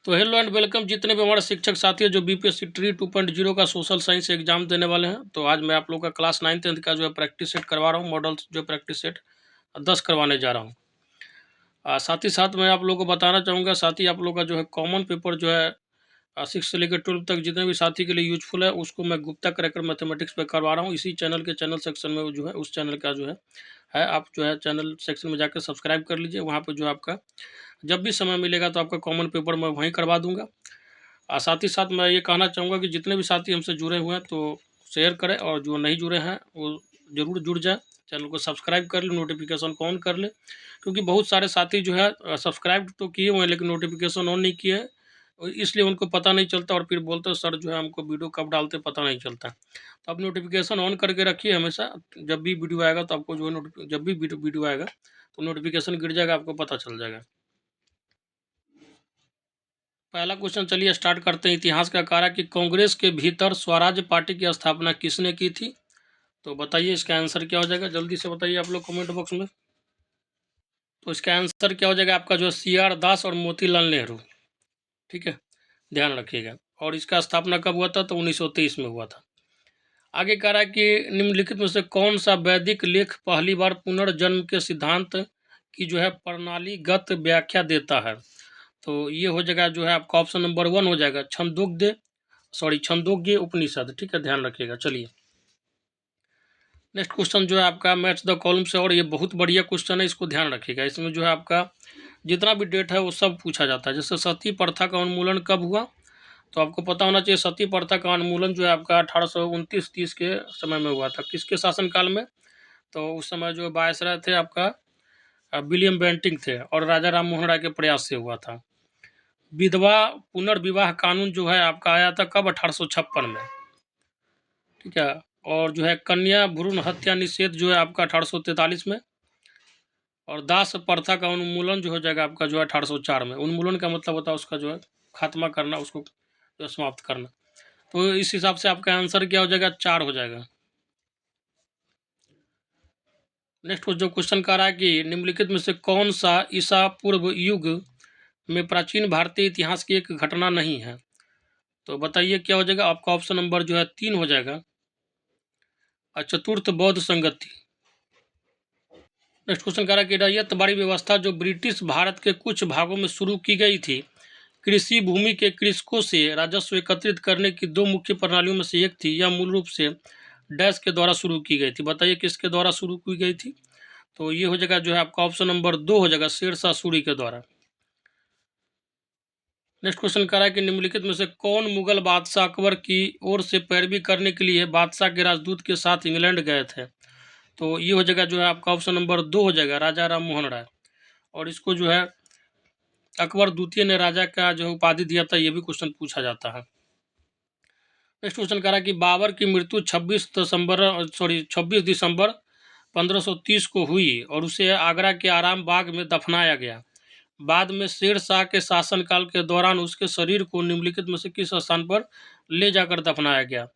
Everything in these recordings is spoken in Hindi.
तो हेलो एंड वेलकम जितने भी हमारे शिक्षक साथी हैं जो बीपीएससी ट्री 2.0 का सोशल साइंस एग्जाम देने वाले हैं। तो आज मैं आप लोग का क्लास 9th का जो है प्रैक्टिस सेट करवा रहा हूँ। मॉडल जो प्रैक्टिस सेट 10 करवाने जा रहा हूँ। साथ ही साथ मैं आप लोगों को बताना चाहूँगा, साथ ही आप लोग का जो है कॉमन पेपर जो है 6 से लेकर 12 तक जितने भी साथी के लिए यूजफुल है उसको मैं गुप्ता करेक्टर मैथमेटिक्स पे करवा रहा हूँ। इसी चैनल के चैनल सेक्शन में जो है उस चैनल का जो है आप जो है चैनल सेक्शन में जाकर सब्सक्राइब कर लीजिए। वहाँ पर जो आपका जब भी समय मिलेगा तो आपका कॉमन पेपर मैं वहीं करवा दूँगा। साथ ही साथ मैं ये कहना चाहूँगा कि जितने भी साथी हमसे जुड़े हुए हैं तो शेयर करें, और जो नहीं जुड़े हैं वो ज़रूर जुड़ जाए। चैनल को सब्सक्राइब कर लें, नोटिफिकेशन को ऑन कर लें, क्योंकि बहुत सारे साथी जो है सब्सक्राइब तो किए हुए हैं लेकिन नोटिफिकेशन ऑन नहीं किए हैं, और इसलिए उनको पता नहीं चलता और फिर बोलते हैं सर जो है हमको वीडियो कब डालते पता नहीं चलता। तो आप नोटिफिकेशन ऑन करके रखिए हमेशा। जब भी वीडियो आएगा तो आपको जो है जब भी वीडियो आएगा तो नोटिफिकेशन गिर जाएगा, आपको पता चल जाएगा। पहला क्वेश्चन चलिए स्टार्ट करते हैं। इतिहास का कार्य कि कांग्रेस के भीतर स्वराज पार्टी की स्थापना किसने की थी? तो बताइए इसका आंसर क्या हो जाएगा, जल्दी से बताइए आप लोग कमेंट बॉक्स में। तो इसका आंसर क्या हो जाएगा आपका जो CR दास और मोतीलाल नेहरू। ठीक है, ध्यान रखिएगा। और इसका स्थापना कब हुआ था? तो 1923 में हुआ था। आगे कह रहा है कि निम्नलिखित में से कौन सा वैदिक लेख पहली बार पुनर्जन्म के सिद्धांत की जो है प्रणालीगत व्याख्या देता है? तो ये हो जाएगा जो है आपका ऑप्शन नंबर 1 हो जाएगा छंदोग्य उपनिषद। ठीक है, ध्यान रखिएगा। चलिए नेक्स्ट क्वेश्चन जो है आपका मैच द कॉलम से, और ये बहुत बढ़िया क्वेश्चन है, इसको ध्यान रखिएगा। इसमें जो है आपका जितना भी डेट है वो सब पूछा जाता है। जैसे सती प्रथा का उन्मूलन कब हुआ? तो आपको पता होना चाहिए सती प्रथा का उन्मूलन जो है आपका 1829-30 के समय में हुआ था। किसके शासनकाल में? तो उस समय जो वायसराय थे आपका विलियम बेंटिंक थे, और राजा राम मोहन राय के प्रयास से हुआ था। विधवा पुनर्विवाह कानून जो है आपका आया था कब? 1856 में। ठीक है, और जो है कन्या भ्रूण हत्या निषेध जो है आपका 1843 में। और दास प्रथा का उन्मूलन जो हो जाएगा आपका जो है 1804 में। उन्मूलन का मतलब होता है उसका जो है खात्मा करना, उसको जो है समाप्त करना। तो इस हिसाब से आपका आंसर क्या हो जाएगा? 4 हो जाएगा। नेक्स्ट जो क्वेश्चन कह रहा है कि निम्नलिखित में से कौन सा ईसा पूर्व युग में प्राचीन भारतीय इतिहास की एक घटना नहीं है? तो बताइए क्या हो जाएगा? आपका ऑप्शन नंबर जो है 3 हो जाएगा, चतुर्थ बौद्ध संगति। नेक्स्ट क्वेश्चन कह रहा है कि रैयतवाड़ी व्यवस्था जो ब्रिटिश भारत के कुछ भागों में शुरू की गई थी, कृषि भूमि के कृषकों से राजस्व एकत्रित करने की 2 मुख्य प्रणालियों में से एक थी। यह मूल रूप से डैश के द्वारा शुरू की गई थी। बताइए किसके द्वारा शुरू की गई थी? तो ये हो जाएगा जो है आपका ऑप्शन नंबर 2 हो जाएगा, शेरशाह सूरी के द्वारा। नेक्स्ट क्वेश्चन कह रहा है कि निम्नलिखित में से कौन मुगल बादशाह अकबर की ओर से पैरवी करने के लिए बादशाह के राजदूत के साथ इंग्लैंड गए थे? तो ये हो जाएगा जो है आपका ऑप्शन नंबर 2 हो जाएगा, राजा राम मोहन राय। और इसको जो है अकबर द्वितीय ने राजा का जो उपाधि दिया था, ये भी क्वेश्चन पूछा जाता है। नेक्स्ट क्वेश्चन कह रहा है कि बाबर की मृत्यु 26 दिसंबर 1530 को हुई और उसे आगरा के आराम बाग में दफनाया गया। बाद में शेर शाह के शासनकाल के दौरान उसके शरीर को निम्नलिखित में से किस स्थान पर ले जाकर दफनाया गया?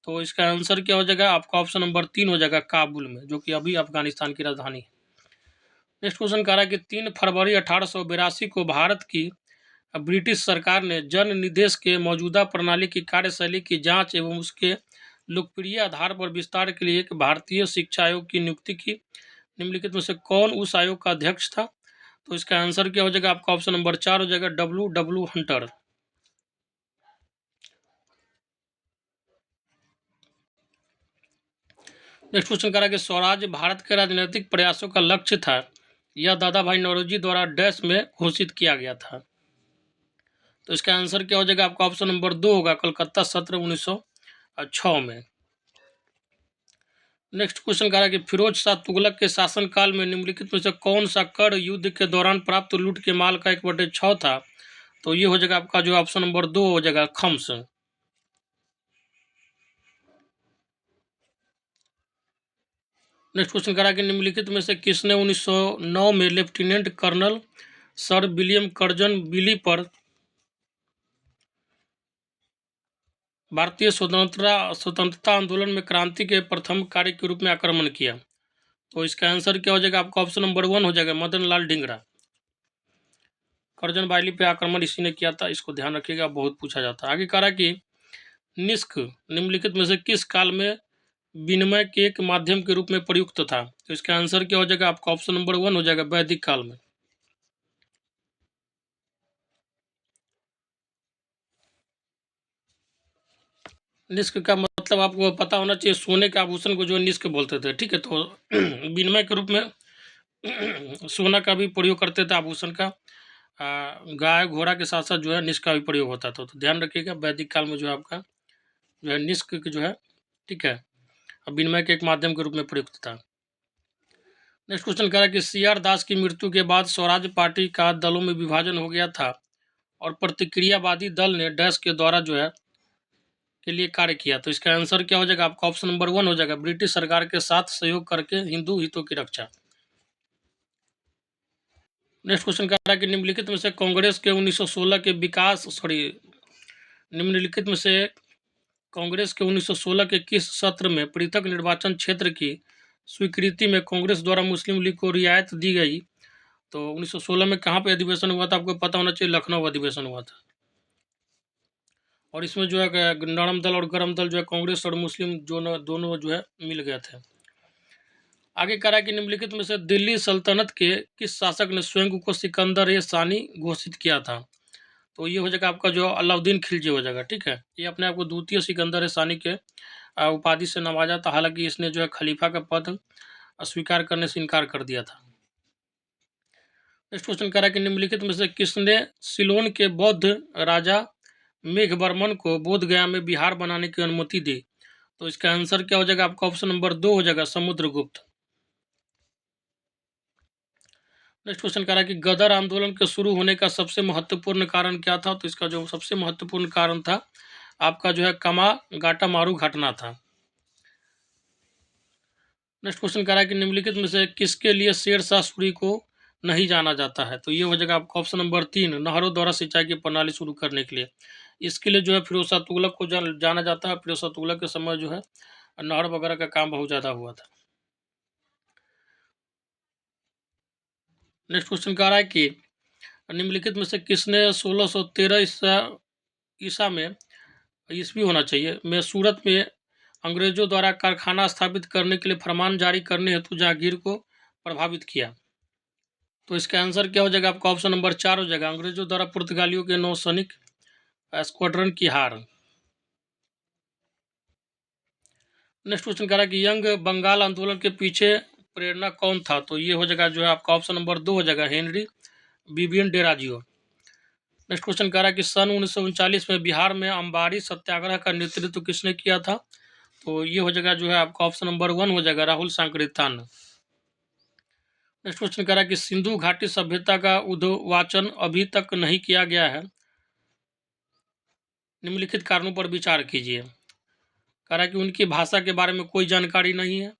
तो इसका आंसर क्या हो जाएगा? आपका ऑप्शन नंबर 3 हो जाएगा, काबुल में, जो कि अभी अफगानिस्तान की राजधानी है। नेक्स्ट क्वेश्चन कह रहा है कि 3 फरवरी 1882 को भारत की ब्रिटिश सरकार ने जन निदेश के मौजूदा प्रणाली की कार्यशैली की जांच एवं उसके लोकप्रिय आधार पर विस्तार के लिए एक भारतीय शिक्षा आयोग की नियुक्ति की। निम्नलिखित में से कौन उस आयोग का अध्यक्ष था? तो इसका आंसर क्या हो जाएगा? आपका ऑप्शन नंबर 4 हो जाएगा, W हंटर। नेक्स्ट क्वेश्चन कह रहा है कि स्वराज भारत के राजनीतिक प्रयासों का लक्ष्य था। यह दादा भाई नौरोजी द्वारा डैश में घोषित किया गया था। तो इसका आंसर क्या हो जाएगा? आपका ऑप्शन नंबर 2 होगा, कलकत्ता सत्र 1906 में। नेक्स्ट क्वेश्चन कह रहा है कि फिरोज शाह तुगलक के शासनकाल में निम्नलिखित में से कौन सा कर युद्ध के दौरान प्राप्त लूट के माल का 1/6 था? तो ये हो जाएगा आपका जो ऑप्शन नंबर 2 हो जाएगा, खम्स। नेक्स्ट क्वेश्चन करा कि निम्नलिखित में से किसने 1909 में lieutenant colonel sir William Curzon Wyllie पर भारतीय स्वतंत्रता आंदोलन में क्रांति के प्रथम कार्य के रूप में आक्रमण किया? तो इसका आंसर क्या हो जाएगा? आपका ऑप्शन नंबर 1 हो जाएगा, मदन लाल ढींगरा। करजन वैली पे आक्रमण इसी ने किया था, इसको ध्यान रखिएगा, बहुत पूछा जाता है। आगे कह रहा है कि निष्क निम्नलिखित में से किस काल में विनिमय के एक माध्यम के रूप में प्रयुक्त था? तो इसका आंसर क्या हो जाएगा आपका? ऑप्शन नंबर 1 हो जाएगा, वैदिक काल में। निष्क का मतलब आपको पता होना चाहिए, सोने के आभूषण को जो है निष्क बोलते थे, ठीक है। तो विनिमय के रूप में सोना का भी प्रयोग करते थे आभूषण का। गाय घोड़ा के साथ साथ जो है निष्क का भी प्रयोग होता था। तो ध्यान रखिएगा, वैदिक काल में जो है आपका जो है निष्क जो है, ठीक है, विनिमय के एक माध्यम के रूप में प्रयुक्त था। नेक्स्ट क्वेश्चन कह रहा है कि सी आर दास की मृत्यु के बाद स्वराज पार्टी का दलों में विभाजन हो गया था और प्रतिक्रियावादी दल ने डैश के द्वारा जो है के लिए कार्य किया। तो इसका आंसर क्या हो जाएगा आपका? ऑप्शन नंबर 1 हो जाएगा, ब्रिटिश सरकार के साथ सहयोग करके हिंदू हितों की रक्षा। नेक्स्ट क्वेश्चन कह रहा है कि निम्नलिखित में से कांग्रेस के 1916 के निम्नलिखित में से कांग्रेस के 1916 के किस सत्र में पृथक निर्वाचन क्षेत्र की स्वीकृति में कांग्रेस द्वारा मुस्लिम लीग को रियायत दी गई? तो 1916 में कहाँ पे अधिवेशन हुआ था? आपको पता होना चाहिए, लखनऊ अधिवेशन हुआ था। और इसमें जो है नरम दल और गरम दल जो है कांग्रेस और मुस्लिम दोनों जो है मिल गए थे। आगे कह रहा है कि निम्नलिखित में से दिल्ली सल्तनत के किस शासक ने स्वयं को सिकंदर ए सानी घोषित किया था? तो ये हो जाएगा आपका जो अलाउद्दीन खिलजी हो जाएगा, ठीक है। ये अपने आप को द्वितीय सिकंदर ए सानी के उपाधि से नवाजा था। हालांकि इसने जो है खलीफा का पद स्वीकार करने से इनकार कर दिया था। नेक्स्ट क्वेश्चन कह रहा है कि निम्नलिखित में से किसने सिलोन के बौद्ध राजा मेघवर्मन को बोध गया में बिहार बनाने की अनुमति दी? तो इसका आंसर क्या हो जाएगा आपका? ऑप्शन नंबर 2 हो जाएगा, समुद्रगुप्त। नेक्स्ट क्वेश्चन कह रहा है कि गदर आंदोलन के शुरू होने का सबसे महत्वपूर्ण कारण क्या था? तो इसका जो सबसे महत्वपूर्ण कारण था आपका जो है कामागाटा मारू घटना था। नेक्स्ट क्वेश्चन कह रहा है कि निम्नलिखित में से किसके लिए शेर शाह सूरी को नहीं जाना जाता है? तो ये हो जाएगा आपका ऑप्शन नंबर 3, नहरों द्वारा सिंचाई की प्रणाली शुरू करने के लिए। इसके लिए जो है फिरोज शाह तुगलक को जाना जाता है। फिरोज शाह तुगलक के समय जो है नहर वगैरह का काम बहुत ज़्यादा हुआ था। नेक्स्ट क्वेश्चन कह रहा है कि निम्नलिखित में से किसने 1613 ईसा में ईस्वी होना चाहिए में सूरत में अंग्रेजों द्वारा कारखाना स्थापित करने के लिए फरमान जारी करने हेतु जहांगीर को प्रभावित किया? तो इसका आंसर क्या हो जाएगा आपका? ऑप्शन नंबर 4 हो जाएगा, अंग्रेजों द्वारा पुर्तगालियों के नौसैनिक स्क्वाड्रन की हार। नेक्स्ट क्वेश्चन कह रहा है कि यंग बंगाल आंदोलन के पीछे प्रेरणा कौन था? तो ये हो जाएगा जो है आपका ऑप्शन नंबर 2 हो जाएगा, हेनरी विवियन डेराजियो। नेक्स्ट क्वेश्चन कह रहा है कि सन 1939 में बिहार में अंबारी सत्याग्रह का नेतृत्व किसने किया था? तो ये हो जाएगा जो है आपका ऑप्शन नंबर 1 हो जाएगा, राहुल सांकृत्यान। नेक्स्ट क्वेश्चन कह रहा है कि सिंधु घाटी सभ्यता का उद्वाचन अभी तक नहीं किया गया है, निम्नलिखित कारणों पर विचार कीजिए। कह रहा है कि उनकी भाषा के बारे में कोई जानकारी नहीं है,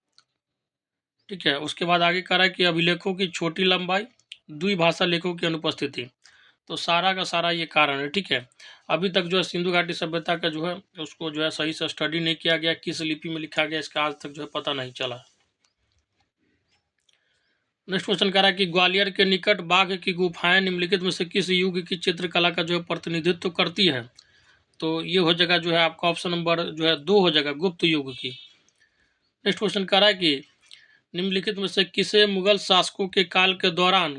ठीक है। उसके बाद आगे कह रहा है कि अभिलेखों की छोटी लंबाई, द्विभाषा लेखों की अनुपस्थिति। तो सारा का सारा ये कारण है, ठीक है। अभी तक जो है सिंधु घाटी सभ्यता का जो है उसको जो है सही से स्टडी नहीं किया गया, किस लिपि में लिखा गया इसका आज तक जो है पता नहीं चला। नेक्स्ट क्वेश्चन कह रहा है कि ग्वालियर के निकट बाघ की गुफाएं निम्नलिखित में से किस युग की चित्रकला का जो है प्रतिनिधित्व करती है? तो ये हो जाएगा जो है आपका ऑप्शन नंबर जो है 2 हो जाएगा, गुप्त युग की। नेक्स्ट क्वेश्चन कह रहा है कि निम्नलिखित में से किसे मुगल शासकों के काल के दौरान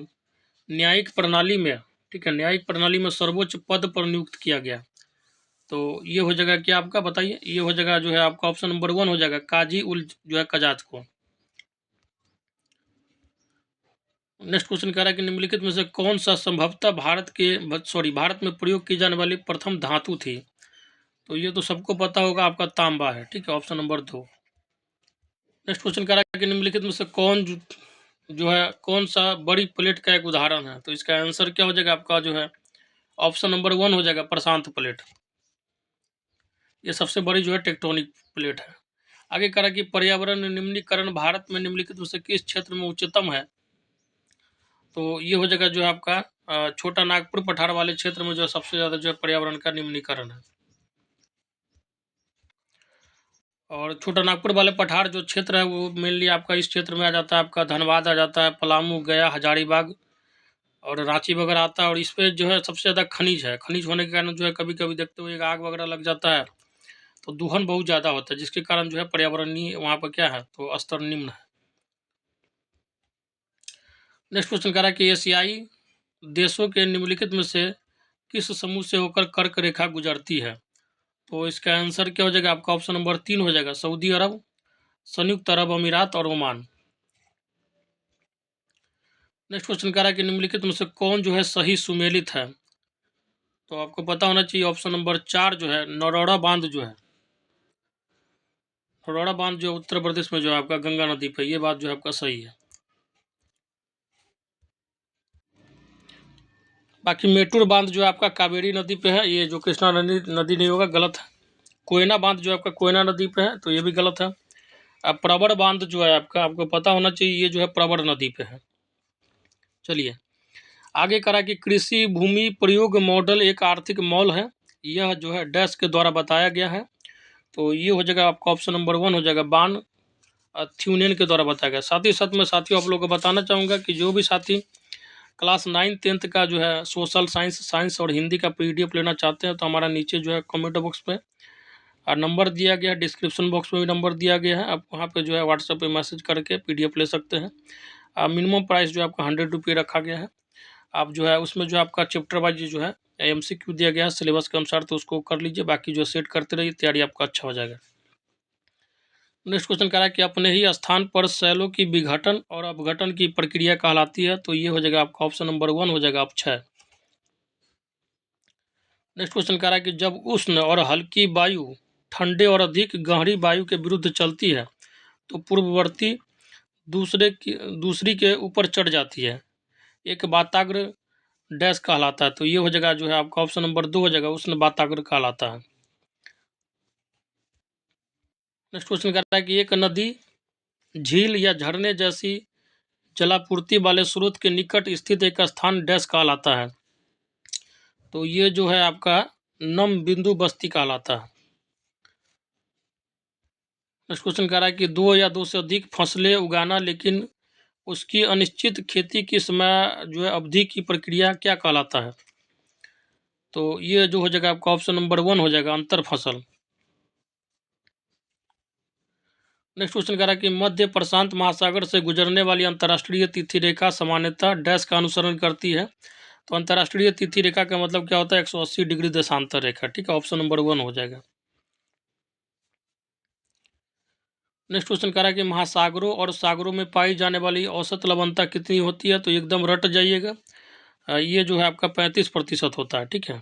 न्यायिक प्रणाली में, ठीक है, न्यायिक प्रणाली में सर्वोच्च पद पर नियुक्त किया गया? तो ये हो जाएगा क्या आपका, बताइए। ये हो जाएगा जो है आपका ऑप्शन नंबर 1 हो जाएगा, काजी उल जो है कजात को। नेक्स्ट क्वेश्चन कह रहा है कि निम्नलिखित में से कौन सा संभवतः भारत में प्रयोग की जाने वाली प्रथम धातु थी? तो ये तो सबको पता होगा, आपका तांबा है, ठीक है, ऑप्शन नंबर 2। नेक्स्ट क्वेश्चन कह रहा है कि निम्नलिखित में से जो है कौन सा बड़ी प्लेट का एक उदाहरण है? तो इसका आंसर क्या हो जाएगा आपका जो है ऑप्शन नंबर 1 हो जाएगा, प्रशांत प्लेट। ये सबसे बड़ी जो है टेक्टोनिक प्लेट है। आगे कह रहा है कि पर्यावरण निम्नीकरण भारत में निम्नलिखित में से किस क्षेत्र में उच्चतम है? तो ये हो जाएगा जो है आपका छोटा नागपुर पठार वाले क्षेत्र में जो है सबसे ज़्यादा जो है पर्यावरण का निम्नीकरण है। और छोटा नागपुर वाले पठार जो क्षेत्र है वो मेनली आपका इस क्षेत्र में आ जाता है, आपका धनबाद आ जाता है, पलामू, गया, हजारीबाग और रांची वगैरह आता है, और इस पे जो है सबसे ज़्यादा खनिज है। खनिज होने के कारण जो है कभी कभी देखते हुए आग वगैरह लग जाता है तो दूषण बहुत ज़्यादा होता है, जिसके कारण जो है पर्यावरणीय वहाँ पर क्या है तो स्तर निम्न है। नेक्स्ट क्वेश्चन कह रहा है कि एशियाई देशों के निम्नलिखित में से किस समूह से होकर कर्क रेखा गुजरती है? तो इसका आंसर क्या हो जाएगा आपका? ऑप्शन नंबर 3 हो जाएगा, सऊदी अरब, संयुक्त अरब अमीरात और ओमान। नेक्स्ट क्वेश्चन कह रहा है कि निम्नलिखित में से कौन जो है सही सुमेलित है? तो आपको पता होना चाहिए ऑप्शन नंबर 4 जो है नरौड़ा बांध जो है, नरौड़ा बांध जो उत्तर प्रदेश में जो है आपका गंगा नदी पे, ये बात जो है आपका सही है। बाकी मेटूर बांध जो है आपका कावेरी नदी पे है, ये जो कृष्णा नदी नदी नहीं होगा, गलत है। कोयना बांध जो है आपका कोयना नदी पे है, तो ये भी गलत है। अब प्रवण बांध जो है आपका, आपको पता होना चाहिए, ये जो है प्रवण नदी पे है। चलिए आगे करा कि कृषि भूमि प्रयोग मॉडल एक आर्थिक मॉल है, यह जो है डैश के द्वारा बताया गया है। तो ये हो जाएगा आपका ऑप्शन नंबर 1 हो जाएगा, बान थ्यूनेन के द्वारा बताया गया। साथ ही साथ मैं साथियों आप लोगों को बताना चाहूँगा कि जो भी साथी क्लास 9-10 का जो है सोशल साइंस और हिंदी का पीडीएफ लेना चाहते हैं तो हमारा नीचे जो है कमेंट बॉक्स पे नंबर दिया गया है, डिस्क्रिप्शन बॉक्स में भी नंबर दिया गया है, आप वहाँ पे जो है व्हाट्सएप पे मैसेज करके पीडीएफ ले सकते हैं। मिनिमम प्राइस जो है आपका 100 रुपये रखा गया है। आप जो है उसमें जो आपका चैप्टर वाइज जो है एमसीक्यू दिया गया है सिलेबस के अनुसार, तो उसको कर लीजिए, बाकी जो सेट करते रहिए, तैयारी आपका अच्छा हो जाएगा। नेक्स्ट क्वेश्चन कह रहा है कि अपने ही स्थान पर सेलों की विघटन और अपघटन की प्रक्रिया कहलाती है, तो ये हो जाएगा आपका ऑप्शन नंबर 1 हो जाएगा, आप 6। नेक्स्ट क्वेश्चन कह रहा है कि जब उष्ण और हल्की वायु ठंडे और अधिक गहरी वायु के विरुद्ध चलती है तो पूर्ववर्ती दूसरी के ऊपर चढ़ जाती है, एक वाताग्र डैश कहलाता है, तो ये हो जाएगा जो है आपका ऑप्शन नंबर 2 हो जाएगा, उष्ण वाताग्र कहलाता है। नेक्स्ट क्वेश्चन कह रहा है कि एक नदी, झील या झरने जैसी जलापूर्ति वाले स्रोत के निकट स्थित एक स्थान डैश कहलाता है, तो ये जो है आपका नम बिंदु बस्ती कहलाता है। नेक्स्ट क्वेश्चन कह रहा है कि 2 या 2 से अधिक फसलें उगाना लेकिन उसकी अनिश्चित खेती की समय जो है अवधि की प्रक्रिया क्या कहलाता है? तो ये जो हो जाएगा आपका ऑप्शन नंबर 1 हो जाएगा, अंतर फसल। नेक्स्ट क्वेश्चन कह रहा है कि मध्य प्रशांत महासागर से गुजरने वाली अंतर्राष्ट्रीय तिथि रेखा सामान्यतः डैश का अनुसरण करती है, तो अंतर्राष्ट्रीय तिथि रेखा का मतलब क्या होता है? 180 डिग्री देशांतर रेखा, ठीक है, ऑप्शन नंबर 1 हो जाएगा। नेक्स्ट क्वेश्चन कह रहा है कि महासागरों और सागरों में पाई जाने वाली औसत लवणता कितनी होती है? तो एकदम रट जाइएगा, ये जो है आपका 35% होता है, ठीक है।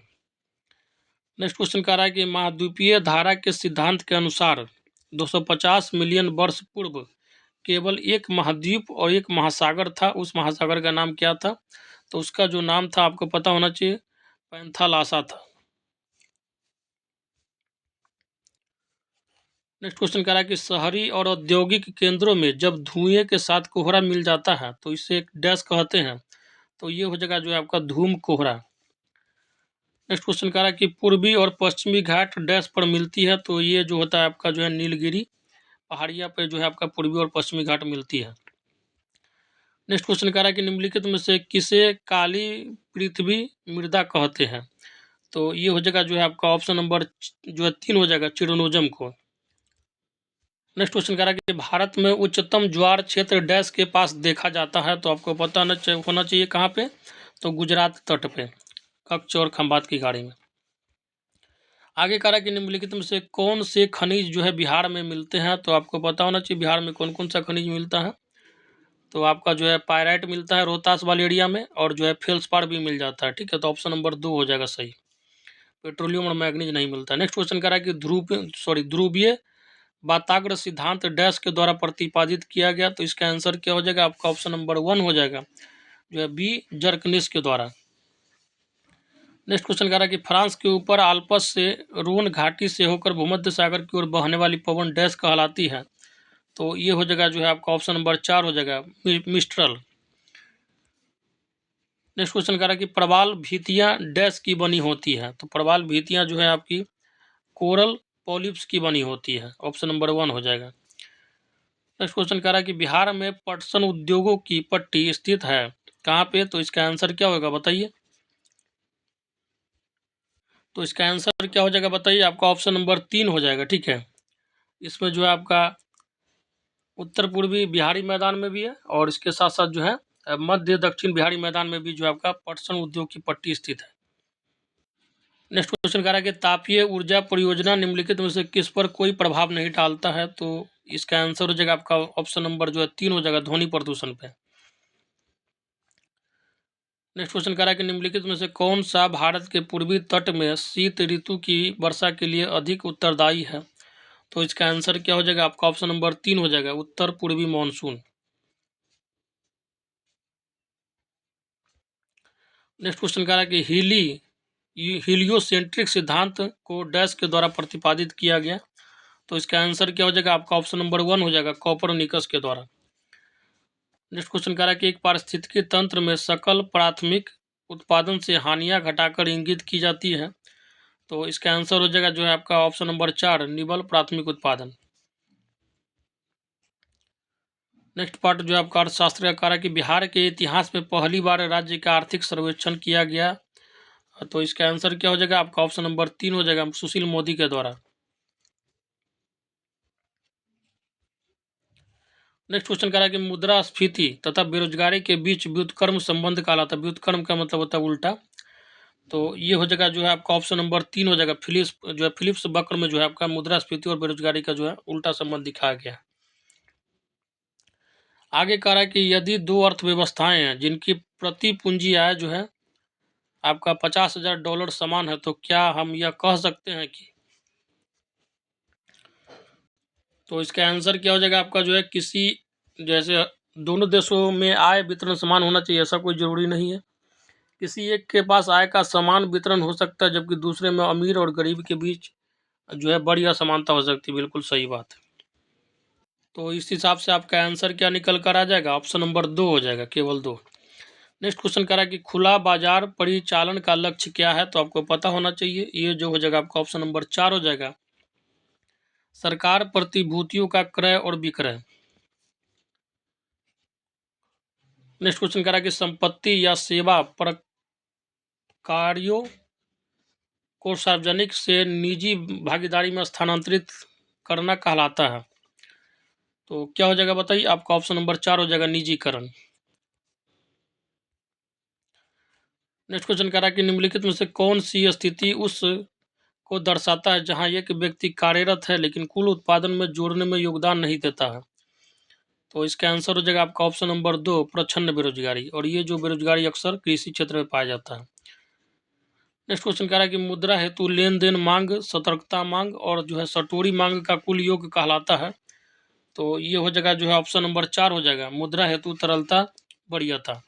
नेक्स्ट क्वेश्चन कह रहा है कि महाद्वीपीय धारा के सिद्धांत के अनुसार 250 मिलियन वर्ष पूर्व केवल एक महाद्वीप और एक महासागर था, उस महासागर का नाम क्या था? तो उसका जो नाम था आपको पता होना चाहिए, पैंथालासा था। नेक्स्ट क्वेश्चन कह रहा है कि शहरी और औद्योगिक केंद्रों में जब धुएं के साथ कोहरा मिल जाता है तो इसे एक डैश कहते हैं, तो ये हो जाएगा जो है आपका धूम कोहरा। नेक्स्ट क्वेश्चन कह रहा है कि पूर्वी और पश्चिमी घाट डैश पर मिलती है, तो ये जो होता है आपका जो है नीलगिरी पहाड़िया पे जो है आपका पूर्वी और पश्चिमी घाट मिलती है। नेक्स्ट क्वेश्चन कह रहा है कि निम्नलिखित में से किसे काली पृथ्वी मृदा कहते हैं? तो ये हो जाएगा जो है आपका ऑप्शन नंबर जो है 3 हो जाएगा, चिरोनोजम को। नेक्स्ट क्वेश्चन कह रहा है कि भारत में उच्चतम ज्वार क्षेत्र डैश के पास देखा जाता है, तो आपको पता होना चाहिए कहाँ पे? तो गुजरात तट पे, कच्छ और खंबात की खाड़ी में। आगे कह रहा है कि निम्नलिखित में से कौन से खनिज जो है बिहार में मिलते हैं? तो आपको पता होना चाहिए बिहार में कौन कौन सा खनिज मिलता है। तो आपका जो है पायराइट मिलता है रोहतास वाले एरिया में, और जो है फेल्सपार भी मिल जाता है, ठीक है, तो ऑप्शन नंबर 2 हो जाएगा सही। पेट्रोलियम और मैग्नीज नहीं मिलता। नेक्स्ट क्वेश्चन कह रहा है कि ध्रुवीय वाताग्र सिद्धांत डैश के द्वारा प्रतिपादित किया गया, तो इसका आंसर क्या हो जाएगा आपका? ऑप्शन नंबर 1 हो जाएगा, जो है बी जर्कनिस के द्वारा। नेक्स्ट क्वेश्चन कह रहा है कि फ्रांस के ऊपर आल्प्स से रोन घाटी से होकर भूमध्य सागर की ओर बहने वाली पवन डैश कहलाती है, तो ये हो जाएगा जो है आपका ऑप्शन नंबर 4 हो जाएगा, मिस्ट्रल। नेक्स्ट क्वेश्चन कह रहा है कि प्रवाल भित्तियाँ डैश की बनी होती है, तो प्रवाल भित्तियाँ जो है आपकी कोरल पॉलिप्स की बनी होती है, ऑप्शन नंबर 1 हो जाएगा। नेक्स्ट क्वेश्चन कह रहा है कि बिहार में पटसन उद्योगों की पट्टी स्थित है, कहाँ पे? तो इसका आंसर क्या होगा बताइए। तो इसका आंसर क्या हो जाएगा बताइए, आपका ऑप्शन नंबर 3 हो जाएगा। ठीक है, इसमें जो है आपका उत्तर पूर्वी बिहारी मैदान में भी है और इसके साथ साथ जो है मध्य दक्षिण बिहारी मैदान में भी जो है आपका पटसन उद्योग की पट्टी स्थित है। नेक्स्ट क्वेश्चन कह रहा है कि तापीय ऊर्जा परियोजना निम्नलिखित में से किस पर कोई प्रभाव नहीं डालता है? तो इसका आंसर हो जाएगा आपका ऑप्शन नंबर जो है 3 हो जाएगा, ध्वनि प्रदूषण पे। नेक्स्ट क्वेश्चन कह रहा है कि निम्नलिखित में से कौन सा भारत के पूर्वी तट में शीत ऋतु की वर्षा के लिए अधिक उत्तरदायी है? तो इसका आंसर क्या हो जाएगा आपका ऑप्शन नंबर 3 हो जाएगा, उत्तर पूर्वी मानसून। नेक्स्ट क्वेश्चन कह रहा है कि हीलियोसेंट्रिक सिद्धांत को डैश के द्वारा प्रतिपादित किया गया? तो इसका आंसर क्या हो जाएगा आपका ऑप्शन नंबर 1 हो जाएगा, कोपरनिकस के द्वारा। नेक्स्ट क्वेश्चन कह रहा है कि एक पारिस्थितिकी तंत्र में सकल प्राथमिक उत्पादन से हानियां घटाकर इंगित की जाती है? तो इसका आंसर हो जाएगा जो है आपका ऑप्शन नंबर 4, निबल प्राथमिक उत्पादन। नेक्स्ट पार्ट जो है आपका अर्थशास्त्र का कार्य कि बिहार के इतिहास में पहली बार राज्य का आर्थिक सर्वेक्षण किया गया? तो इसका आंसर क्या हो जाएगा आपका ऑप्शन नंबर 3 हो जाएगा, सुशील मोदी के द्वारा। नेक्स्ट क्वेश्चन कह रहा है कि मुद्रास्फीति तथा बेरोजगारी के बीच व्युत्क्रम संबंध कहलाता है। व्युत्क्रम का मतलब होता है उल्टा। तो ये हो जाएगा जो है आपका ऑप्शन नंबर 3 हो जाएगा, फिलिप्स वक्र में जो है आपका मुद्रास्फीति और बेरोजगारी का जो है उल्टा संबंध दिखाया गया। आगे कह रहा है कि यदि दो अर्थव्यवस्थाएं हैं जिनकी प्रति पूंजी आय जो है आपका $50,000 समान है, तो क्या हम यह कह सकते हैं कि? तो इसका आंसर क्या हो जाएगा आपका जो है किसी, जैसे दोनों देशों में आय वितरण समान होना चाहिए ऐसा कोई ज़रूरी नहीं है। किसी एक के पास आय का समान वितरण हो सकता है जबकि दूसरे में अमीर और गरीब के बीच जो है बड़ी असमानता हो सकती है। बिल्कुल सही बात है। तो इस हिसाब से आपका आंसर क्या निकल कर आ जाएगा, ऑप्शन नंबर 2 हो जाएगा, केवल 2। नेक्स्ट क्वेश्चन कह रहा है कि खुला बाजार परिचालन का लक्ष्य क्या है? तो आपको पता होना चाहिए, ये जो हो जाएगा आपका ऑप्शन नंबर 4 हो जाएगा, सरकार प्रतिभूतियों का क्रय और विक्रय। नेक्स्ट क्वेश्चन कह रहा है कि संपत्ति या सेवा प्रकारों को सार्वजनिक से निजी भागीदारी में स्थानांतरित करना कहलाता है? तो क्या हो जाएगा बताइए, आपका ऑप्शन नंबर 4 हो जाएगा, निजीकरण। नेक्स्ट क्वेश्चन कह रहा है कि निम्नलिखित में से कौन सी स्थिति उस को दर्शाता है जहां एक व्यक्ति कार्यरत है लेकिन कुल उत्पादन में जोड़ने में योगदान नहीं देता है? तो इसका आंसर हो जाएगा आपका ऑप्शन नंबर 2, प्रच्छन्न बेरोजगारी। और ये जो बेरोजगारी अक्सर कृषि क्षेत्र में पाया जाता है। नेक्स्ट क्वेश्चन कह रहा है कि मुद्रा हेतु लेन देन मांग, सतर्कता मांग और जो है सटोरी मांग का कुल योग कहलाता है? तो ये हो जाएगा जो है ऑप्शन नंबर 4 हो जाएगा, मुद्रा हेतु तरलता वरीयता।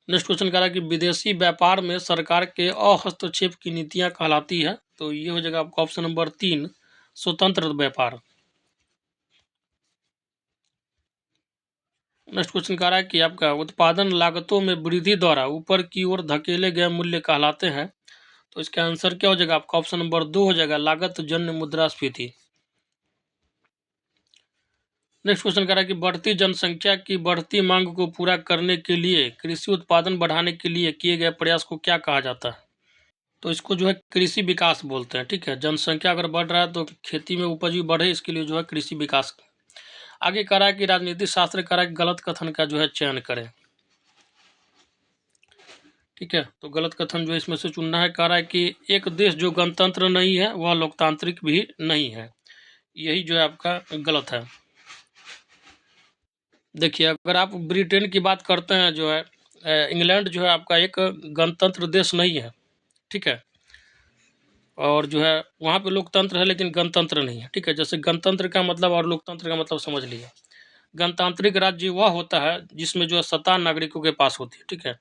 नेक्स्ट क्वेश्चन कह रहा है कि विदेशी व्यापार में सरकार के हस्तक्षेप की नीतियां कहलाती है? तो ये हो जाएगा आपका ऑप्शन नंबर 3, स्वतंत्र व्यापार। नेक्स्ट क्वेश्चन कह रहा है कि आपका उत्पादन लागतों में वृद्धि द्वारा ऊपर की ओर धकेले गए मूल्य कहलाते हैं? तो इसका आंसर क्या हो जाएगा आपका ऑप्शन नंबर 2 हो जाएगा, लागत जन्य मुद्रास्फीति। नेक्स्ट क्वेश्चन कह रहा है कि बढ़ती जनसंख्या की बढ़ती मांग को पूरा करने के लिए कृषि उत्पादन बढ़ाने के लिए किए गए प्रयास को क्या कहा जाता है? तो इसको जो है कृषि विकास बोलते हैं। ठीक है, जनसंख्या अगर बढ़ रहा है तो खेती में उपज भी बढ़े, इसके लिए जो है कृषि विकास। आगे कह रहा है कि राजनीतिक शास्त्र कह रहा है कि गलत कथन का जो है चयन करें। ठीक है, तो गलत कथन जो इसमें से चुनना है। कह रहा है कि एक देश जो गणतंत्र नहीं है वह लोकतांत्रिक भी नहीं है, यही जो है आपका गलत है। देखिए, अगर आप ब्रिटेन की बात करते हैं जो है इंग्लैंड जो है आपका एक गणतंत्र देश नहीं है। ठीक है, और जो है वहाँ पे लोकतंत्र है लेकिन गणतंत्र नहीं है। ठीक है, जैसे गणतंत्र का मतलब और लोकतंत्र का मतलब समझ लीजिए। गणतांत्रिक राज्य वह होता है जिसमें जो है सत्ता नागरिकों के पास होती है। ठीक है,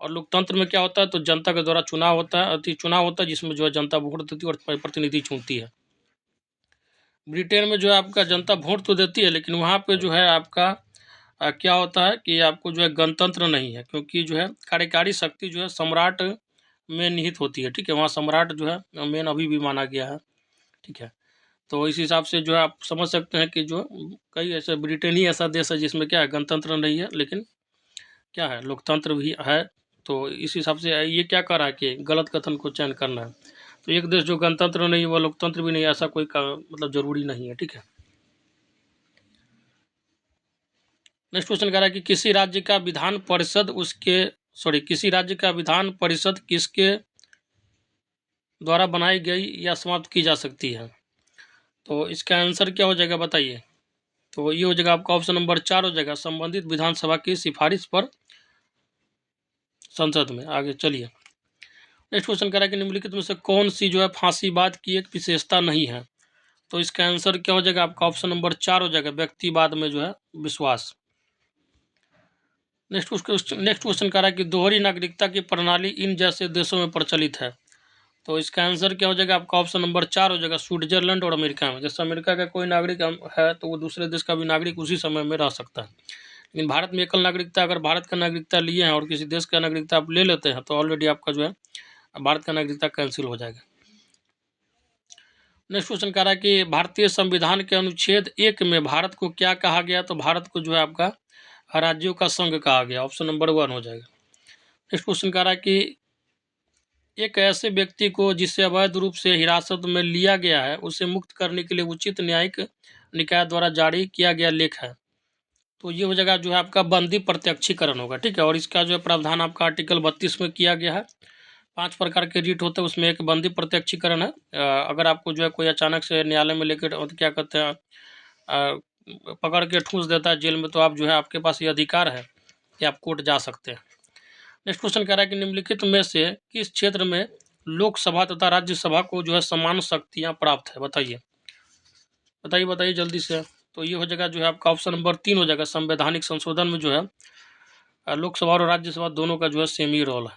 और लोकतंत्र में क्या होता है, तो जनता के द्वारा चुनाव होता है, चुनाव होता है जिसमें जो है जनता वोट देती है और प्रतिनिधि चुनती है। ब्रिटेन में जो है आपका जनता वोट तो देती है लेकिन वहाँ पे जो है आपका क्या होता है कि आपको जो है गणतंत्र नहीं है, क्योंकि जो है कार्यकारी शक्ति जो है सम्राट में निहित होती है। ठीक है, वहाँ सम्राट जो है मेन अभी भी माना गया है। ठीक है, तो इस हिसाब से जो है आप समझ सकते हैं कि जो कई ऐसे ब्रिटेन ही ऐसा देश है जिसमें क्या है, गणतंत्र नहीं है लेकिन क्या है, लोकतंत्र भी है। तो इस हिसाब से ये क्या कर रहा है कि गलत कथन को चयन करना है। तो एक देश जो गणतंत्र नहीं वह लोकतंत्र भी नहीं, ऐसा कोई मतलब जरूरी नहीं है। ठीक है, नेक्स्ट क्वेश्चन कह रहा है कि किसी राज्य का विधान परिषद किसी राज्य का विधान परिषद किसके द्वारा बनाई गई या समाप्त की जा सकती है। तो इसका आंसर क्या हो जाएगा बताइए। तो ये हो जाएगा आपका ऑप्शन नंबर 4 हो जाएगा, संबंधित विधानसभा की सिफारिश पर संसद में। आगे चलिए, नेक्स्ट क्वेश्चन कह रहा है कि निम्नलिखित में से कौन सी जो है फांसीवाद की एक विशेषता नहीं है। तो इसका आंसर क्या हो जाएगा आपका ऑप्शन नंबर 4 हो जाएगा, व्यक्तिवाद में जो है विश्वास। नेक्स्ट क्वेश्चन कह रहा है कि दोहरी नागरिकता की प्रणाली इन जैसे देशों में प्रचलित है। तो इसका आंसर क्या हो जाएगा आपका ऑप्शन नंबर 4 हो जाएगा, स्विट्जरलैंड और अमेरिका में। जैसे अमेरिका का कोई नागरिक है तो वो दूसरे देश का भी नागरिक उसी समय में रह सकता है। लेकिन भारत में एकल नागरिकता, अगर भारत का नागरिकता लिए हैं और किसी देश का नागरिकता आप ले लेते हैं तो ऑलरेडी आपका जो है भारत का नागरिकता कैंसिल हो जाएगा। नेक्स्ट क्वेश्चन कह रहा है कि भारतीय संविधान के अनुच्छेद 1 में भारत को क्या कहा गया। तो भारत को जो है आपका राज्यों का संघ कहा गया, ऑप्शन नंबर 1 हो जाएगा। नेक्स्ट क्वेश्चन कह रहा है कि एक ऐसे व्यक्ति को जिसे अवैध रूप से हिरासत में लिया गया है उसे मुक्त करने के लिए उचित न्यायिक निकाय द्वारा जारी किया गया लेख है। तो ये हो जाएगा जो है आपका बंदी प्रत्यक्षीकरण होगा। ठीक है, और इसका जो है प्रावधान आपका आर्टिकल 32 में किया गया है। 5 प्रकार के रीट होते हैं, उसमें एक बंदी प्रत्यक्षीकरण है। अगर आपको जो है कोई अचानक से न्यायालय में लेकर क्या कहते हैं पकड़ के ठूस देता है जेल में, तो आप जो है आपके पास ये अधिकार है कि आप कोर्ट जा सकते हैं। नेक्स्ट क्वेश्चन कह रहा है कि निम्नलिखित में से किस क्षेत्र में लोकसभा तथा राज्यसभा को जो है समान शक्तियां प्राप्त है। बताइए बताइए बताइए जल्दी से। तो ये हो जाएगा जो है आपका ऑप्शन नंबर 3 हो जाएगा, संवैधानिक संशोधन में जो है लोकसभा और राज्यसभा दोनों का जो है सेम ही रोल है।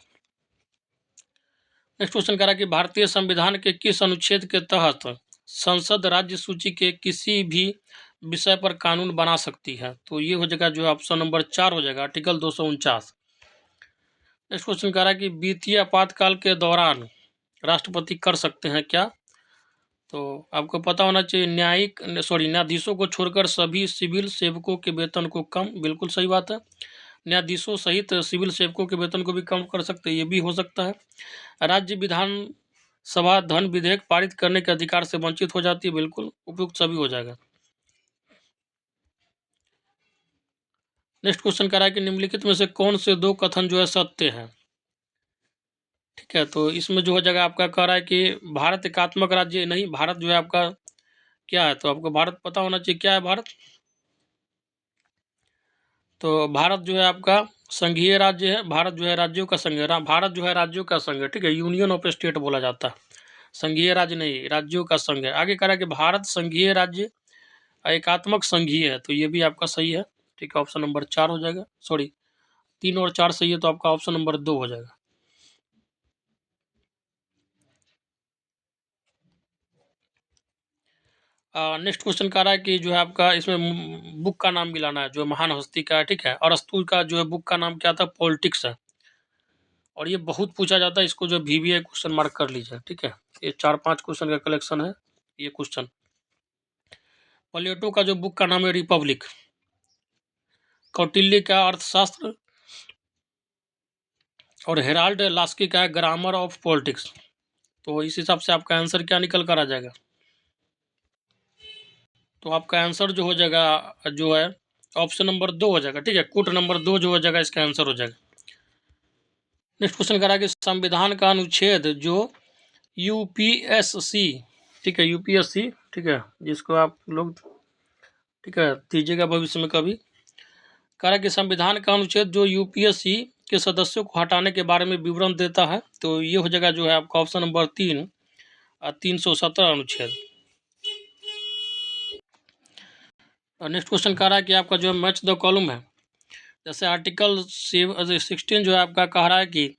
नेक्स्ट क्वेश्चन कह रहा है कि भारतीय संविधान के किस अनुच्छेद के तहत संसद राज्य सूची के किसी भी विषय पर कानून बना सकती है। तो ये हो जाएगा जो है ऑप्शन नंबर 4 हो जाएगा, आर्टिकल 249। नेक्स्ट क्वेश्चन कह रहा है कि वित्तीय आपातकाल के दौरान राष्ट्रपति कर सकते हैं क्या। तो आपको पता होना चाहिए न्यायाधीशों को छोड़कर सभी सिविल सेवकों के वेतन को कम, बिल्कुल सही बात है। न्यायाधीशों सहित सिविल सेवकों के वेतन को भी कम कर सकते हैं, ये भी हो सकता है। राज्य विधानसभा धन विधेयक पारित करने के अधिकार से वंचित हो जाती है, बिल्कुल उपयुक्त सभी हो जाएगा। नेक्स्ट क्वेश्चन कह रहा है कि निम्नलिखित में से कौन से 2 कथन जो है सत्य है। ठीक है, तो इसमें जो हो जाएगा आपका कह रहा है कि भारत एकात्मक राज्य नहीं, भारत जो है आपका क्या है। तो आपको भारत पता होना चाहिए क्या है भारत। तो भारत जो है आपका संघीय राज्य है, भारत जो है राज्यों का संघ है, भारत जो है राज्यों का संघ है। ठीक है, यूनियन ऑफ स्टेट बोला जाता है, संघीय राज्य नहीं, राज्यों का संघ है। आगे कह रहा है कि भारत संघीय राज्य एकात्मक संघीय है, तो ये भी आपका सही है। ठीक है, ऑप्शन नंबर 4 हो जाएगा, 3 और 4 सही है, तो आपका ऑप्शन नंबर 2 हो जाएगा। नेक्स्ट क्वेश्चन कह रहा है कि जो है आपका इसमें बुक का नाम मिलाना है, जो महान हस्ती का है। ठीक है, अरस्तु का जो है बुक का नाम क्या था, पॉलिटिक्स है। और ये बहुत पूछा जाता है, इसको जो VBA क्वेश्चन मार्क कर लीजिए। ठीक है, ये 4-5 क्वेश्चन का कलेक्शन है ये क्वेश्चन। प्लेटो का जो बुक का नाम है रिपब्लिक, कौटिल्य का अर्थशास्त्र, और हेराल्ड लास्की का है ग्रामर ऑफ पॉलिटिक्स। तो इस हिसाब से आपका आंसर क्या निकल कर आ जाएगा। तो आपका आंसर जो हो जाएगा जो है ऑप्शन नंबर 2 हो जाएगा। ठीक है, कूट नंबर 2 जो हो जाएगा इसका आंसर हो जाएगा। नेक्स्ट क्वेश्चन करा कि संविधान का अनुच्छेद जो UPSC, ठीक है UPSC, ठीक है जिसको आप लोग ठीक है दीजिएगा भविष्य में कभी, करा कि संविधान का अनुच्छेद जो UPSC के सदस्यों को हटाने के बारे में विवरण देता है। तो ये हो जाएगा जो है आपका ऑप्शन नंबर 3 317 अनुच्छेद। और नेक्स्ट क्वेश्चन कह रहा है कि आपका जो मैच द कॉलम है, जैसे आर्टिकल 16 जो है आपका कह रहा है कि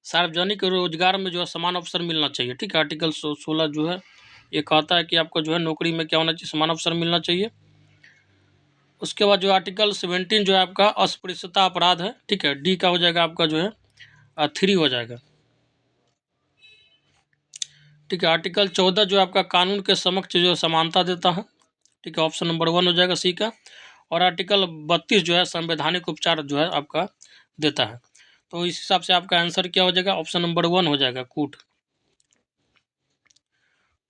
सार्वजनिक रोजगार में जो है समान अवसर मिलना चाहिए। ठीक है, आर्टिकल 16 जो है ये कहता है कि आपको जो है नौकरी में क्या होना चाहिए, समान अवसर मिलना चाहिए। उसके बाद जो आर्टिकल 17 जो है आपका अस्पृश्यता अपराध है। ठीक है, D का हो जाएगा आपका जो है 3 हो जाएगा। ठीक है। आर्टिकल 14 जो है आपका कानून के समक्ष जो समानता देता है। ठीक है, ऑप्शन नंबर 1 हो जाएगा सी का। और आर्टिकल 32 जो है संवैधानिक उपचार जो है आपका देता है। तो इस हिसाब से आपका आंसर क्या हो जाएगा, ऑप्शन नंबर 1 हो जाएगा, कूट।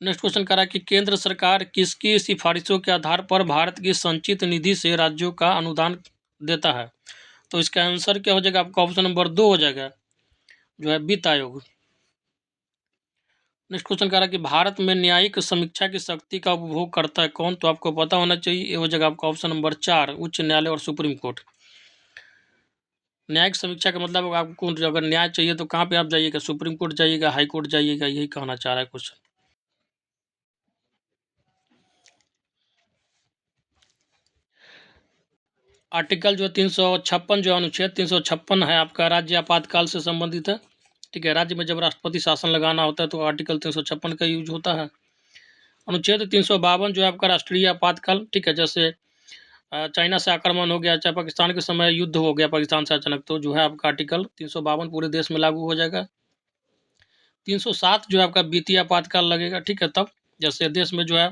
नेक्स्ट क्वेश्चन कह रहा है कि केंद्र सरकार किसकी सिफारिशों के आधार पर भारत की संचित निधि से राज्यों का अनुदान देता है। तो इसका आंसर क्या हो जाएगा आपका, ऑप्शन नंबर 2 हो जाएगा, जो है वित्त आयोग। नेक्स्ट क्वेश्चन कह रहा है कि भारत में न्यायिक समीक्षा की शक्ति का उपभोग करता है कौन। तो आपको पता होना चाहिए, ये हो जाएगा आपका ऑप्शन नंबर 4, उच्च न्यायालय और सुप्रीम कोर्ट। न्यायिक समीक्षा का मतलब आपको अगर न्याय चाहिए तो कहाँ पे आप जाइएगा, सुप्रीम कोर्ट जाइएगा, हाई कोर्ट जाइएगा, यही कहना चाह रहा है क्वेश्चन। आर्टिकल जो 356 जो अनुच्छेद 356 है आपका राज्य आपातकाल से संबंधित है। ठीक है, राज्य में जब राष्ट्रपति शासन लगाना होता है तो आर्टिकल 356 का यूज होता है। अनुच्छेद 352 जो है आपका राष्ट्रीय आपातकाल। ठीक है, जैसे चाइना से आक्रमण हो गया, चाहे पाकिस्तान के समय युद्ध हो गया पाकिस्तान से अचानक, तो जो है आपका आर्टिकल 352 पूरे देश में लागू हो जाएगा। 307 जो है आपका वित्तीय आपातकाल लगेगा। ठीक है, तब जैसे देश में जो है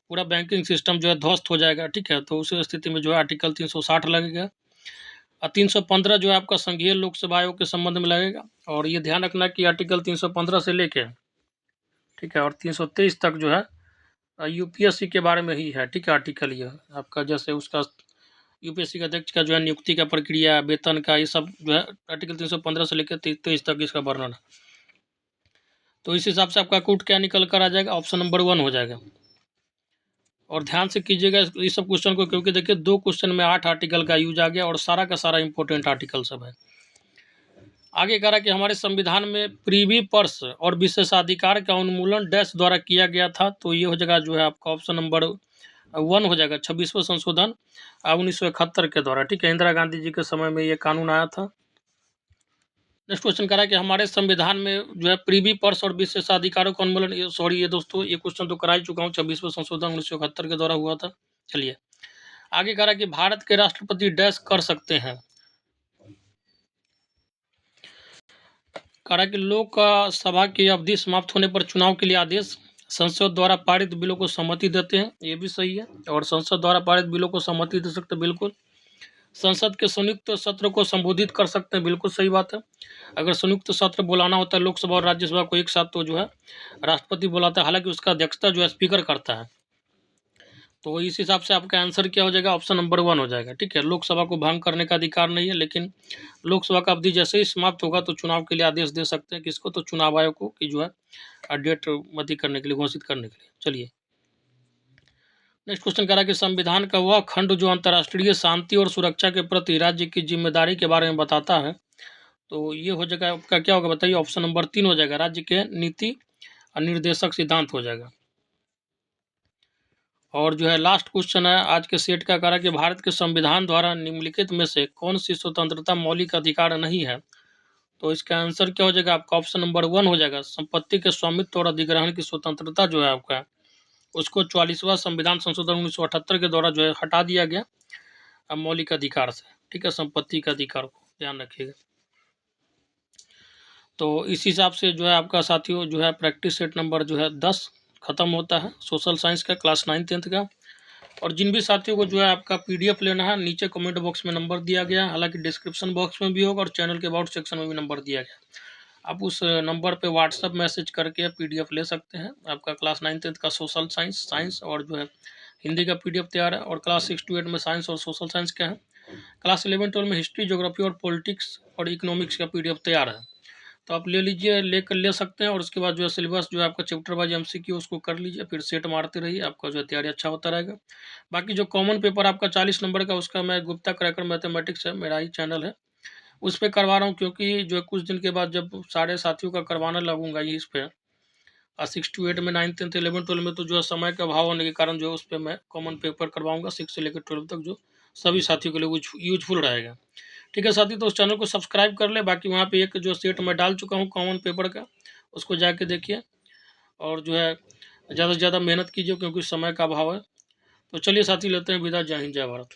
पूरा बैंकिंग सिस्टम जो है ध्वस्त हो जाएगा। ठीक है, तो उस स्थिति में जो है आर्टिकल 360 लगेगा। और 315 जो है आपका संघीय लोकसेवा आयोग के संबंध में लगेगा। और ये ध्यान रखना कि आर्टिकल 315 से लेके, ठीक है, और 323 तक जो है यूपीएससी के बारे में ही है। ठीक है, आर्टिकल ये आपका जैसे उसका यूपीएससी का अध्यक्ष का जो है नियुक्ति का प्रक्रिया, वेतन का, ये सब जो है आर्टिकल 315 से लेकर 23 तक इसका वर्णन है। तो इस हिसाब से आपका कूट क्या निकल कर आ जाएगा, ऑप्शन नंबर 1 हो जाएगा। और ध्यान से कीजिएगा इस सब क्वेश्चन को, क्योंकि देखिए 2 क्वेश्चन में 8 आर्टिकल का यूज आ गया और सारा का सारा इंपॉर्टेंट आर्टिकल सब है। आगे कह रहा है कि हमारे संविधान में प्रीवी पर्स और विशेषाधिकार का उन्मूलन डैश द्वारा किया गया था। तो ये हो जाएगा जो है आपका ऑप्शन नंबर 1 हो जाएगा, 26वां संशोधन 1971 के द्वारा। ठीक है, इंदिरा गांधी जी के समय में ये कानून आया था। नेक्स्ट क्वेश्चन कह रहा है कि हमारे संविधान में जो है प्रीवी पर्स और विशेषाधिकारों का उन्मूलन, ये दोस्तों ये क्वेश्चन तो करा ही चुका हूँ, 26वां संशोधन 1971 के द्वारा हुआ था। चलिए आगे कह रहा है कि भारत के राष्ट्रपति डैश कर सकते हैं। कह रहा है कि लोक सभा की अवधि समाप्त होने पर चुनाव के लिए आदेश, संसद द्वारा पारित बिलों को सहमति देते हैं, ये भी सही है। और संसद द्वारा पारित बिलों को सहमति दे सकते हैं, बिल्कुल। संसद के संयुक्त सत्र को संबोधित कर सकते हैं, बिल्कुल सही बात है। अगर संयुक्त सत्र बुलाना होता है लोकसभा और राज्यसभा को एक साथ, तो जो है राष्ट्रपति बुलाता है, हालांकि उसका अध्यक्षता जो है स्पीकर करता है। तो इस हिसाब से आपका आंसर क्या हो जाएगा, ऑप्शन नंबर 1 हो जाएगा। ठीक है, लोकसभा को भंग करने का अधिकार नहीं है, लेकिन लोकसभा का अवधि जैसे ही समाप्त होगा तो चुनाव के लिए आदेश दे सकते हैं, किसको, तो चुनाव आयोग को, कि जो है डेट मती करने के लिए, घोषित करने के लिए। चलिए नेक्स्ट क्वेश्चन कह रहा है कि संविधान का वह खंड जो अंतर्राष्ट्रीय शांति और सुरक्षा के प्रति राज्य की जिम्मेदारी के बारे में बताता है। तो ये हो जाएगा आपका, क्या होगा बताइए, ऑप्शन नंबर 3 हो जाएगा, राज्य के नीति और निर्देशक सिद्धांत हो जाएगा। और जो है लास्ट क्वेश्चन है आज के सेट का, कह रहा है कि भारत के संविधान द्वारा निम्नलिखित में से कौन सी स्वतंत्रता मौलिक अधिकार नहीं है। तो इसका आंसर क्या हो जाएगा आपका, ऑप्शन नंबर 1 हो जाएगा, संपत्ति के स्वामित्व और अधिग्रहण की स्वतंत्रता जो है आपका, उसको 44वां संविधान संशोधन 1978 के द्वारा जो है हटा दिया गया अब मौलिक अधिकार से। ठीक है, संपत्ति के अधिकार को ध्यान रखिएगा। तो इस हिसाब से जो है आपका साथियों जो है प्रैक्टिस सेट नंबर जो है 10 खत्म होता है सोशल साइंस का, क्लास 9 10th का। और जिन भी साथियों को जो है आपका पीडीएफ लेना है, नीचे कमेंट बॉक्स में नंबर दिया गया है, हालांकि डिस्क्रिप्शन बॉक्स में भी होगा और चैनल के अबाउट सेक्शन में भी नंबर दिया गया। आप उस नंबर पे व्हाट्सअप मैसेज करके पीडीएफ ले सकते हैं। आपका क्लास 9 10th का सोशल साइंस और जो है हिंदी का पीडीएफ तैयार है। और क्लास 6 to 8 में साइंस और सोशल साइंस का है। क्लास 11 12 में हिस्ट्री, ज्योग्राफी और पॉलिटिक्स और इकोनॉमिक्स का पीडीएफ तैयार है। तो आप ले लीजिए, ले सकते हैं। और उसके बाद जो है सिलेबस जो है आपका चैप्टर वाइज एमसीक्यू उसको कर लीजिए, फिर सेट मारते रहिए, आपका जो है तैयारी अच्छा होता रहेगा। बाकी जो कॉमन पेपर आपका 40 नंबर का, उसका मैं गुप्ता क्रैकर मैथमेटिक्स है, मेरा ही चैनल है, उस पर करवा रहा हूँ। क्योंकि जो है कुछ दिन के बाद जब सारे साथियों का करवाना लगूंगा ये इस पर, 6 to 8 में 9 10 11 12 में, तो जो है समय का अभाव होने के कारण जो है उस पर मैं कॉमन पेपर करवाऊंगा 6 से लेकर 12 तक, जो सभी साथियों के लिए यूजफुल रहेगा। ठीक है साथी, तो उस चैनल को सब्सक्राइब कर ले। बाकी वहाँ पे एक जो सेट मैं डाल चुका हूँ कॉमन पेपर का, उसको जाके देखिए। और जो है ज़्यादा से ज़्यादा मेहनत कीजिए, क्योंकि समय का अभाव है। तो चलिए साथी, लेते हैं विदा। जय हिंद, जय भारत।